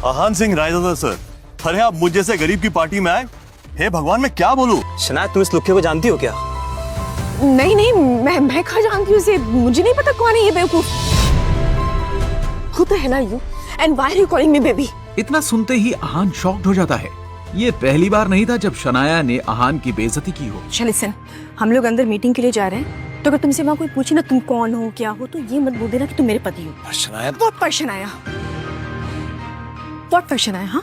आहान Singh Raizada sir, अरे आप मुझ जैसे गरीब की पार्टी में आए। हे भगवान, मैं क्या बोलूं? शनाया, तुम इस लुखे को जानती हो क्या? नहीं नहीं, मैं कहाँ जानती हूँ इसे, मुझे नहीं पता कौन है ये बेवकूफ। Who the hell are you? And why are you calling me baby? इतना सुनते ही आहान शॉक्ड हो जाता है। ये पहली बार नहीं था जब शनाया ने आहान की बेइज्जती की हो। चल लिसन, हम लोग अंदर मीटिंग के लिए जा रहे हैं, तो अगर तुमसे वहाँ कोई पूछे ना तुम कौन हो क्या हो, तो ये मत बोल देना कि तुम मेरे पति हो। शनाया, बहुत पर्शन आया, बहुत पर्शन आया। हाँ,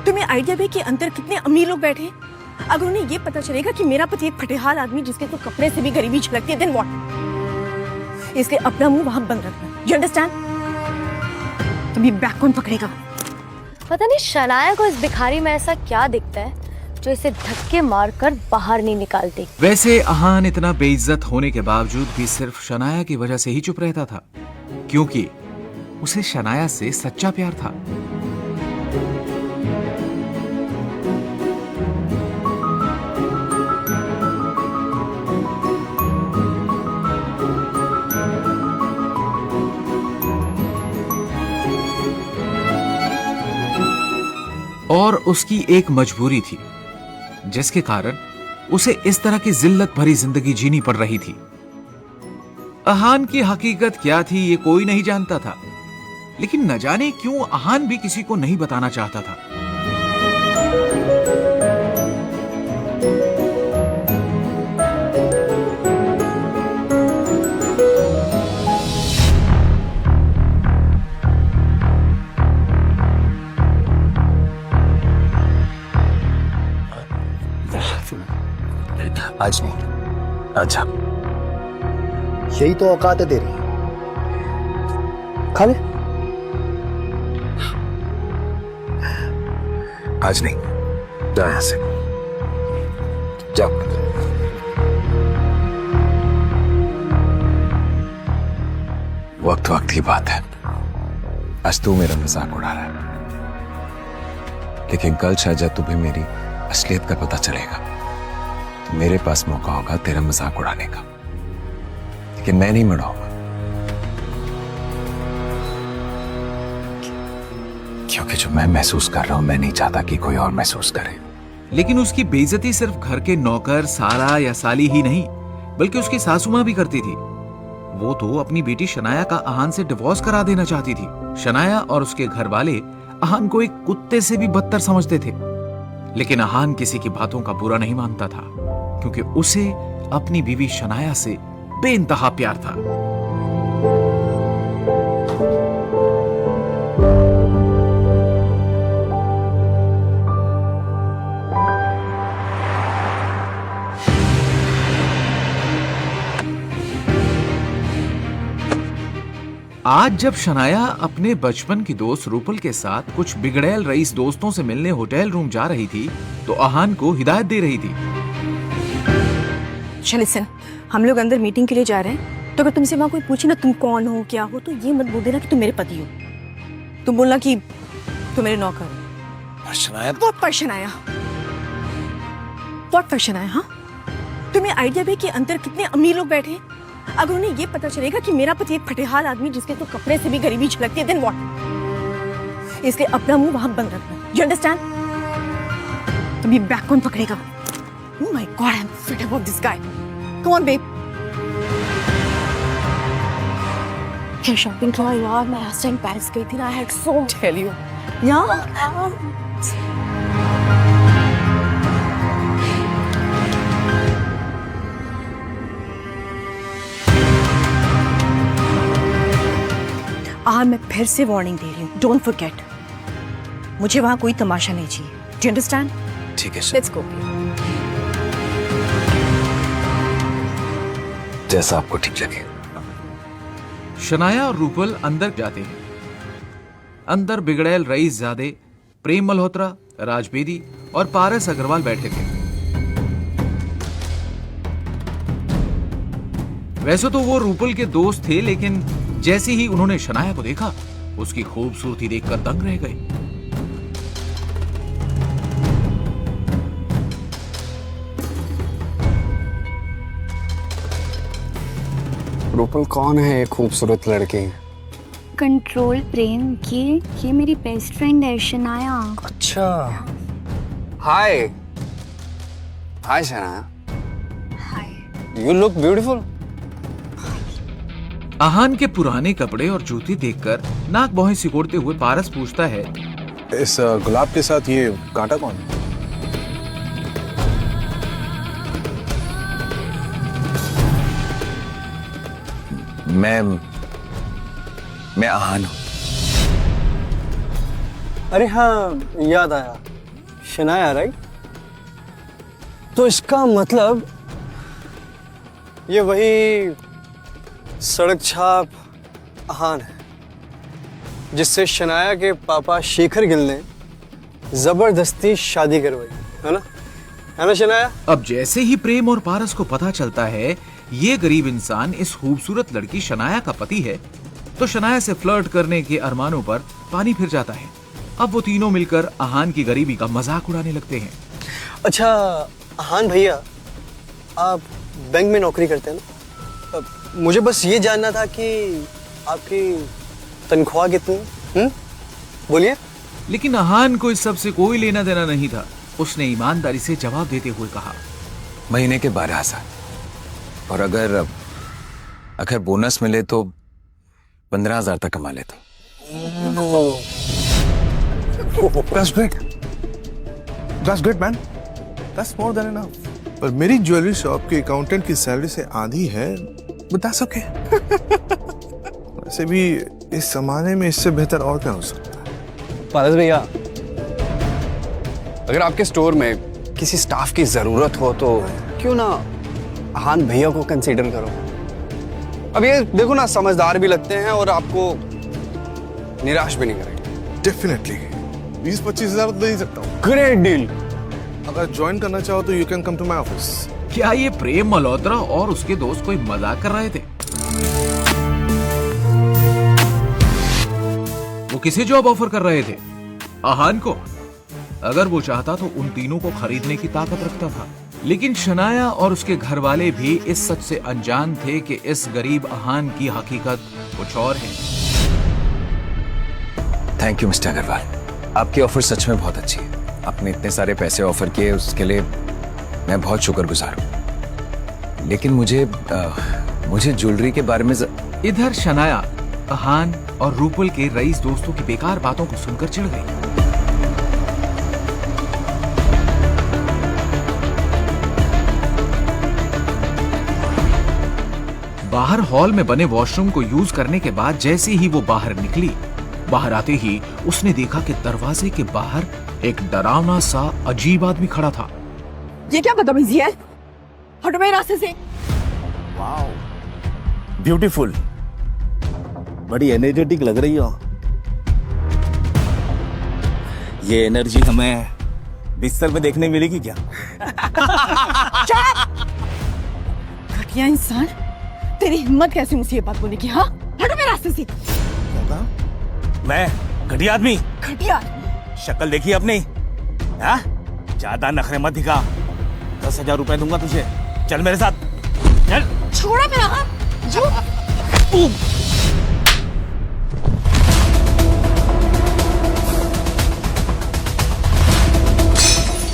तुम्हें आइडिया भी कि अंदर कितने अमीर लोग बैठे हैं? अगर उन्हें ये पता चलेगा कि मेरा पति एक फटेहाल आदमी जिसके तो कपड़े से भी गरीबी झलकती है, देन व्हाट? इसलिए अपना मुंह वहां बंद रखना। You understand? अभी बैक कौन पकड़ेगा? पता नहीं शनाया को इस भिखारी में ऐसा क्या दिखता है जो इसे धक्के मारकर बाहर नहीं निकालती। वैसे आहान इतना बेइज्जत होने के बावजूद भी सिर्फ शनाया की वजह से ही चुप रहता था, क्योंकि उसे शनाया से सच्चा प्यार था। और उसकी एक मजबूरी थी जिसके कारण उसे इस तरह की जिल्लत भरी जिंदगी जीनी पड़ रही थी। आहान की हकीकत क्या थी ये कोई नहीं जानता था, लेकिन न जाने क्यों आहान भी किसी को नहीं बताना चाहता था। आज नहीं। अच्छा, यही तो औकात है तेरी। खा ले। आज नहीं, जा यहां से, जाओ। वक्त वक्त की बात है। आज तू मेरा मजाक उड़ा रहा है, लेकिन कल शायद जब तुम्हें मेरी असलियत का पता चलेगा तो मेरे पास मौका होगा तेरा मजाक उड़ाने का, लेकिन मैं नहीं उड़ाऊंगा, क्योंकि जो मैं महसूस कर रहा हूं मैं नहीं चाहता कि कोई और महसूस करे। लेकिन उसकी बेइज्जती सिर्फ घर के नौकर साला या साली ही नहीं, बल्कि उसकी सासू मां भी करती थी। वो तो अपनी बेटी शनाया का आहान से डिवोर्स करा देना चाहती थी। शनाया और उसके घर वाले आहान को एक कुत्ते से भी बदतर समझते थे, लेकिन आहान किसी की बातों का बुरा नहीं मानता था, क्योंकि उसे अपनी बीवी शनाया से बेइंतहा प्यार था। आज जब शनाया अपने बचपन की दोस्त रूपल के साथ कुछ बिगड़ैल रईस दोस्तों से मिलने होटल रूम जा रही थी, तो आहान को हिदायत दे रही थी। चल लिसन, हम लोग अंदर मीटिंग के लिए जा रहे हैं, तो अगर तुमसे वहां कोई पूछे ना तुम कौन हो क्या हो, तो ये मत बोल देना कि तुम मेरे पति हो। तुम बोलना कि तुम मेरे नौकर हो। शनाया, बहुत पर्शन आया, बहुत पर्शन आया। हाँ, तुम्हें आइडिया भी कि अंदर कितने अमीर लोग बैठे हैं? अगर उन्हें ये पता चलेगा कि मेरा पति एक फटेहाल आदमी जिसके तो कपड़े से भी गरीबी झलकती है, देन व्हाट? इसलिए अपना मुंह वहां बंद रखना। You understand? अभी बैक कौन पकड़ेगा? Oh my God, I'm fed up of this guy. Come on, babe. क्या शॉपिंग किया यार? मैं लास्ट टाइम पेरिस गई थी ना, I had so much. Tell you. Yeah. मैं फिर से वार्निंग दे रही हूँ, डोंट फॉरगेट, मुझे वहां कोई तमाशा नहीं चाहिए। Do you understand? ठीक है, लेट्स गो। जैसा आपको ठीक लगे। शनाया और रूपल अंदर जाते हैं। अंदर बिगड़ैल रईस ज़ादे, प्रेम मल्होत्रा, राज बेदी और पारस अग्रवाल बैठे थे। वैसे तो वो रूपल के दोस्त थे, लेकिन जैसे ही उन्होंने शनाया को देखा, उसकी खूबसूरती देखकर दंग रह गए। रूपल कौन है ये खूबसूरत लड़की? कंट्रोल प्रेम, ये मेरी बेस्ट फ्रेंड है शनाया। अच्छा, हाय हाय शनाया, यू लुक ब्यूटीफुल। आहान के पुराने कपड़े और जूते देखकर नाक भौहें सिकोड़ते हुए पारस पूछता है, इस गुलाब के साथ ये कांटा कौन है? मैं आहान हूं। अरे हाँ, याद आया, शनाया राइट? तो इसका मतलब ये वही सड़क छाप आहान है जिससे शनाया के पापा शेखर गिल ने जबरदस्ती शादी करवाई, है ना? है ना शनाया? अब जैसे ही प्रेम और पारस को पता चलता है ये गरीब इंसान इस खूबसूरत लड़की शनाया का पति है, तो शनाया से फ्लर्ट करने के अरमानों पर पानी फिर जाता है। अब वो तीनों मिलकर आहान की गरीबी का मजाक उड़ाने लगते हैं। अच्छा आहान भैया, आप बैंक में नौकरी करते हैं ना? मुझे बस ये जानना था कि आपकी तनख्वाह कितनी? बोलिए। लेकिन आहान को इस सब से कोई लेना देना नहीं था। उसने ईमानदारी से जवाब देते हुए कहा, महीने के 12,000 और अगर बोनस मिले तो 15,000 तक कमा लेता। That's great. That's great, man. That's more than enough. पर मेरी ज्वेलरी शॉप के अकाउंटेंट की सैलरी से आधी है, but that's okay. वैसे भी इस जमाने में इससे बेहतर और क्या हो सकता है? पारस भैया, अगर आपके स्टोर में किसी स्टाफ की जरूरत हो तो क्यों ना आहान भैया को कंसीडर करो। अब ये देखो ना, समझदार भी लगते हैं और आपको निराश भी नहीं करेंगे। Definitely. 20-25,000 तो दे ही सकता हूँ। Great deal. अगर ज्वाइन करना चाहो तो you can come to my office. क्या ये प्रेम मल्होत्रा और उसके दोस्त कोई मजाक कर रहे थे? वो किसे जॉब ऑफर कर रहे थे? आहान को? अगर वो चाहता तो उन तीनों को खरीदने की ताकत रखता था। लेकिन शनाया और उसके घर वाले भी इस सच से अनजान थे कि इस गरीब आहान की हकीकत कुछ और है। थैंक यू मिस्टर अग्रवाल, आपकी ऑफर सच में बहुत अच्छी है। आपने इतने सारे पैसे ऑफर किए, उसके लिए मैं बहुत शुक्रगुजार हूँ। लेकिन मुझे ज्वेलरी के बारे में इधर शनाया आहान और रूपल के रईस दोस्तों की बेकार बातों को सुनकर चिढ़ गई। बाहर हॉल में बने वॉशरूम को यूज करने के बाद जैसे ही वो बाहर निकली, बाहर आते ही उसने देखा कि दरवाजे के बाहर एक डरावना सा अजीब आदमी खड़ा था। ये क्या बदतमीजी है? हटो मेरे रास्ते से। ब्यूटीफुल, बड़ी एनर्जेटिक लग रही हो। ये एनर्जी हमें बिस्तर पे देखने मिलेगी क्या? घटिया इंसान, तेरी हिम्मत कैसे मुझसे ये बात बोलने की? हाँ, हटो मेरे रास्ते से। मैं घटिया आदमी? घटिया? शक्ल देखी अपनी? हाँ? ज्यादा नखरे मत दिखा। 10,000 रुपए दूंगा तुझे, चल मेरे साथ। चल। छोड़ा मेरा हाथ।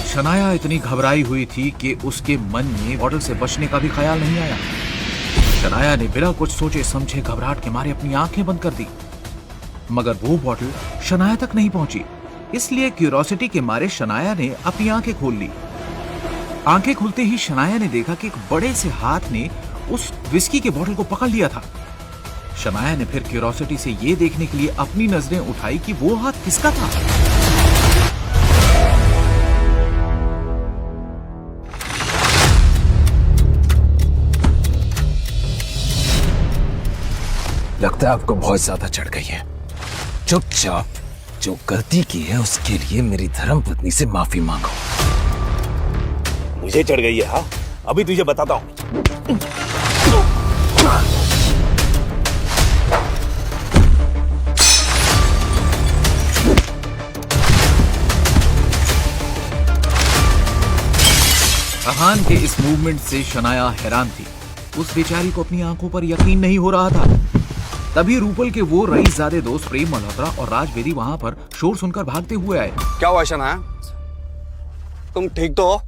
शनाया इतनी घबराई हुई थी कि उसके मन में बॉटल से बचने का भी ख्याल नहीं आया। शनाया ने बिना कुछ सोचे समझे घबराहट के मारे अपनी आंखें बंद कर दी, मगर वो बॉटल शनाया तक नहीं पहुंची। इसलिए क्यूरोसिटी के मारे शनाया ने अपनी आंखें खोल ली। आंखें खुलते ही शनाया ने देखा कि एक बड़े से हाथ ने उस विस्की के बॉटल को पकड़ लिया था। शनाया ने फिर क्यूरोसिटी से ये देखने के लिए अपनी नजरें उठाई कि वो हाथ किसका था। लगता है आपको बहुत ज्यादा चढ़ गई है। चुपचाप जो गलती की है उसके लिए मेरी धर्मपत्नी से माफी मांगो। मुझे चढ़ गई है? हाँ, अभी तुझे बताता हूँ। आहान के इस मूवमेंट से शनाया हैरान थी। उस बेचारी को अपनी आंखों पर यकीन नहीं हो रहा था। तभी रूपल के वो रईसजादे दोस्त प्रेम मल्होत्रा और राज बेदी वहां पर शोर सुनकर भागते हुए आए। क्या हुआ शनाया? तुम ठीक तो हो?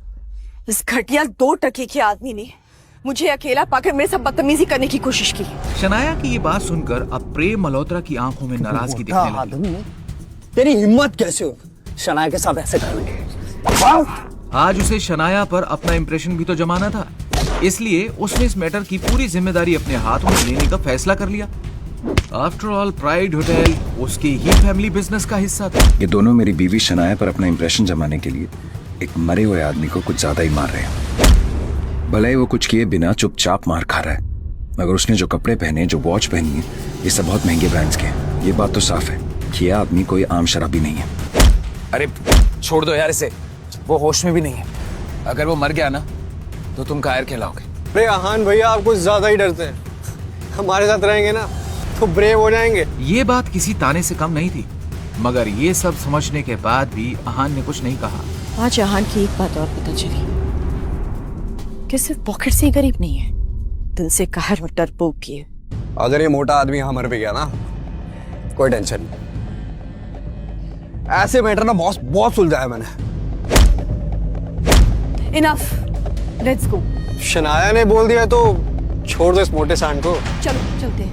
इस घटिया 2 टके के आदमी ने मुझे अकेला पाकर मेरे साथ बदतमीजी करने की कोशिश की। शनाया की ये बात सुनकर अब प्रेम मल्होत्रा की आंखों में नाराजगी दिखने लगी। तेरी हिम्मत कैसे हो शनाया के साथ ऐसे करने की? आज उसे शनाया पर अपना इंप्रेशन भी तो जमाना था, इसलिए उसने इस मैटर की पूरी जिम्मेदारी अपने हाथों में लेने का फैसला कर लिया। आफ्टर ऑल प्राइड होटल उसकी ही फैमिली बिजनेस का हिस्सा था। ये दोनों मेरी बीवी शनाया पर अपना इंप्रेशन जमाने के लिए एक मरे हुए आदमी को कुछ ज्यादा ही मार रहे हैं। भले ही वो कुछ किए बिना चुपचाप मार खा रहा है, मगर उसने जो कपड़े पहने, जो वॉच पहनी है, ये सब बहुत महंगे ब्रांड्स के हैं। ये बात तो साफ है कि यह आदमी कोई आम शराबी नहीं है। अरे छोड़ दो यार इसे, वो होश में भी नहीं है। अगर वो मर गया ना तो तुम कायर कहलाओगे। अरे आहान भैया, आप कुछ ज्यादा ही डरते हैं। हमारे साथ रहेंगे ना तो ब्रेव हो जाएंगे। ये बात किसी ताने से कम नहीं थी, मगर ये सब समझने के बाद भी आहान ने कुछ नहीं कहा। आज आहान की एक बात और पता चली कि सिर्फ पॉकेट से ही गरीब नहीं है, दिल से कहर और डरपोक की है। अगर ये मोटा आदमी यहाँ मर भी गया ना, कोई टेंशन नहीं। ऐसे मैटर ना बहुत सुलझाया है मैंने। Enough, let's go. शनाया ने बोल दिया तो छोड़ दो इस मोटे सांड को। चलो चलते हैं।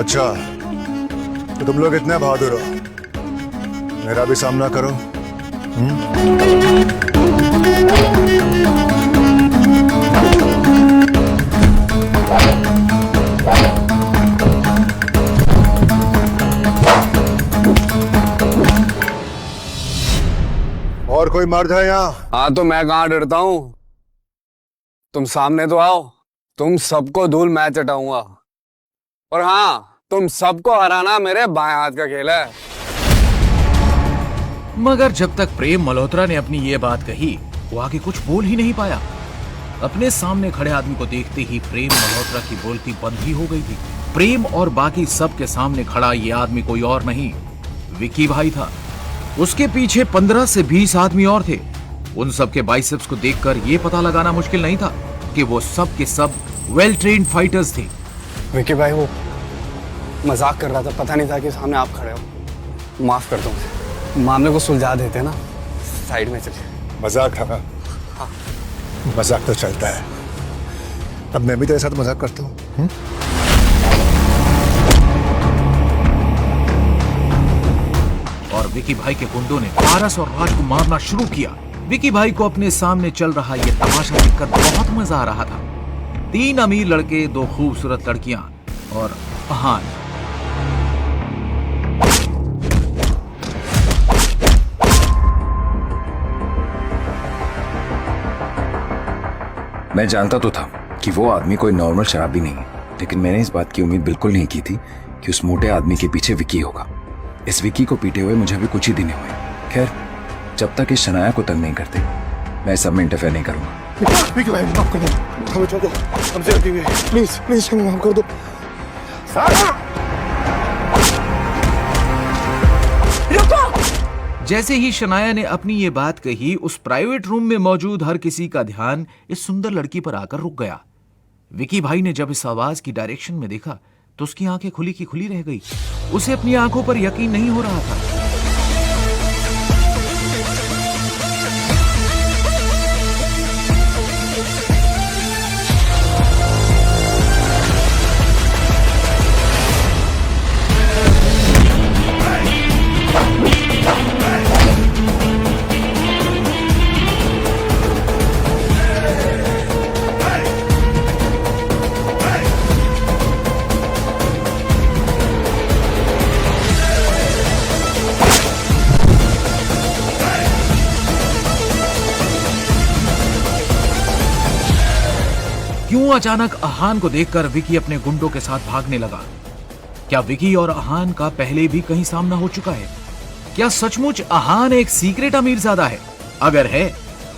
अच्छा, तो तुम लोग इतने बहादुर हो, मेरा भी सामना करो। और कोई मर्द है यहाँ? हाँ, तो मैं कहाँ डरता हूँ। तुम सामने तो आओ, तुम सबको धूल मैं चटाऊंगा। और हाँ, तुम सबको हराना मेरे बाएं हाथ का खेल है। मगर जब तक प्रेम मल्होत्रा ने अपनी ये बात कही, वो आगे कुछ बोल ही नहीं पाया। अपने सामने खड़े आदमी को देखते ही प्रेम मल्होत्रा की बोलती बंद ही हो गई थी। प्रेम और बाकी सब के सामने खड़ा ये आदमी कोई और नहीं, विकी भाई था। उसके पीछे 15 से 20 आदमी और थे। उन सब के बाइसेप्स को देखकर ये पता लगाना मुश्किल नहीं था कि वो सब के सब वेल ट्रेन्ड फाइटर्स थे। विकी भाई वो मजाक कर रहा था, पता नहीं था कि सामने आप खड़े हो। माफ कर दो, मामले को सुलझा देते ना। साइड में चलिए। मजाक था ना? हाँ। मजाक तो चलता है, अब मैं भी तेरे साथ मजाक करता हूँ। और विकी भाई के गुंडों ने पारस और राज को मारना शुरू किया। विकी भाई को अपने सामने चल रहा ये तमाशा देखकर बहुत मजा आ रहा था। 3 अमीर लड़के, 2 खूबसूरत लड़कियां और आहान। मैं जानता तो था कि वो आदमी कोई नॉर्मल शराबी नहीं है, लेकिन मैंने इस बात की उम्मीद बिल्कुल नहीं की थी कि उस मोटे आदमी के पीछे विकी होगा। इस विकी को पीटे हुए मुझे अभी कुछ ही दिन हुए। खैर, जब तक इस शनाया को तंग नहीं करते, मैं सब में इंटरफेयर नहीं करूंगा। विकी भाई, माफ कर दो, हमें छोड़ दो, हमसे गलती हुई है। प्लीज प्लीज हमें माफ कर दो। जैसे ही शनाया ने अपनी ये बात कही, उस प्राइवेट रूम में मौजूद हर किसी का ध्यान इस सुंदर लड़की पर आकर रुक गया। विकी भाई ने जब इस आवाज की डायरेक्शन में देखा तो उसकी आंखें खुली की खुली रह गई। उसे अपनी आंखों पर यकीन नहीं हो रहा था। क्यों अचानक आहान को देखकर विकी अपने गुंडों के साथ भागने लगा? क्या विकी और आहान का पहले भी कहीं सामना हो चुका है? क्या सचमुच अहान एक सीक्रेट अमीरजादा है? अगर है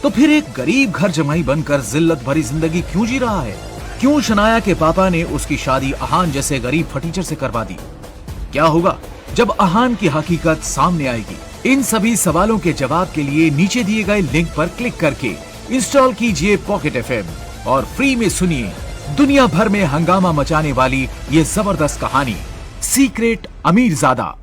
तो फिर एक गरीब घर जमाई बनकर जिल्लत भरी जिंदगी क्यों जी रहा है? क्यों शनाया के पापा ने उसकी शादी अहान जैसे गरीब फटीचर से करवा दी? क्या होगा जब अहान की हकीकत सामने आएगी? इन सभी सवालों के जवाब के लिए नीचे दिए गए लिंक पर क्लिक करके इंस्टॉल कीजिए पॉकेट एफएम और फ्री में सुनिए दुनिया भर में हंगामा मचाने वाली ये जबरदस्त कहानी सीक्रेट अमीरजादा।